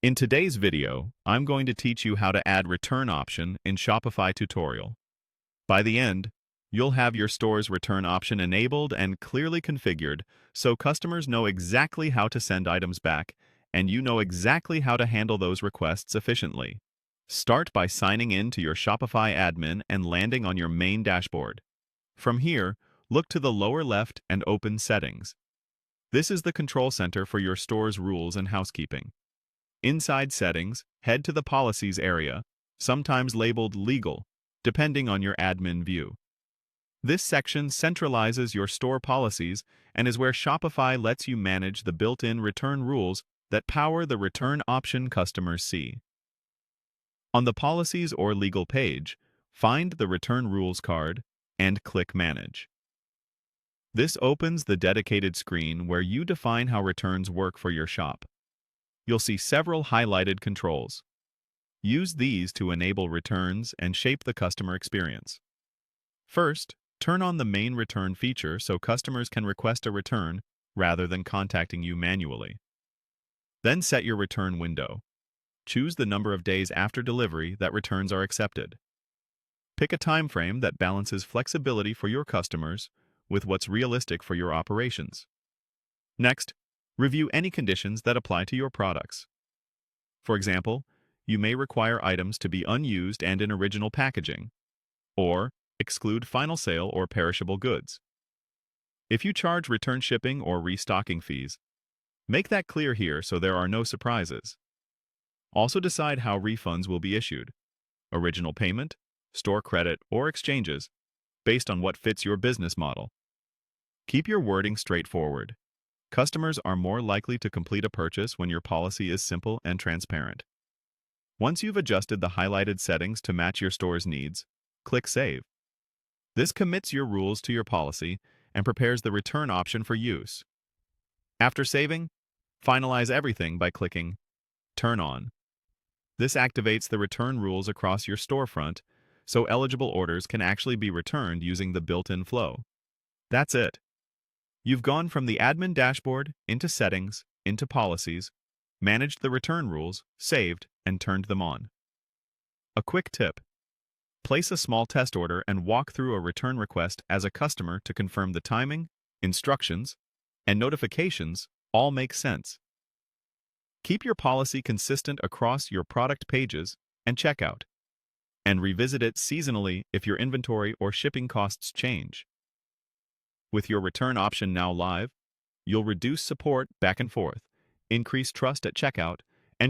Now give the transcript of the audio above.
In today's video, I'm going to teach you how to add return option in Shopify tutorial. By the end, you'll have your store's return option enabled and clearly configured so customers know exactly how to send items back and you know exactly how to handle those requests efficiently. Start by signing in to your Shopify admin and landing on your main dashboard. From here, look to the lower left and open Settings. This is the control center for your store's rules and housekeeping. Inside Settings, head to the Policies area, sometimes labeled Legal, depending on your admin view. This section centralizes your store policies and is where Shopify lets you manage the built-in return rules that power the return option customers see. On the Policies or Legal page, find the Return Rules card and click Manage. This opens the dedicated screen where you define how returns work for your shop. You'll see several highlighted controls. Use these to enable returns and shape the customer experience. First, turn on the main return feature so customers can request a return rather than contacting you manually. Then set your return window. Choose the number of days after delivery that returns are accepted. Pick a time frame that balances flexibility for your customers with what's realistic for your operations. Next, review any conditions that apply to your products. For example, you may require items to be unused and in original packaging, or exclude final sale or perishable goods. If you charge return shipping or restocking fees, make that clear here so there are no surprises. Also decide how refunds will be issued: original payment, store credit, or exchanges, based on what fits your business model. Keep your wording straightforward. Customers are more likely to complete a purchase when your policy is simple and transparent. Once you've adjusted the highlighted settings to match your store's needs, click Save. This commits your rules to your policy and prepares the return option for use. After saving, finalize everything by clicking Turn On. This activates the return rules across your storefront, so eligible orders can actually be returned using the built-in flow. That's it. You've gone from the admin dashboard into Settings, into Policies, managed the return rules, saved, and turned them on. A quick tip: place a small test order and walk through a return request as a customer to confirm the timing, instructions, and notifications all make sense. Keep your policy consistent across your product pages and checkout, and revisit it seasonally if your inventory or shipping costs change. With your return option now live, you'll reduce support back and forth, increase trust at checkout,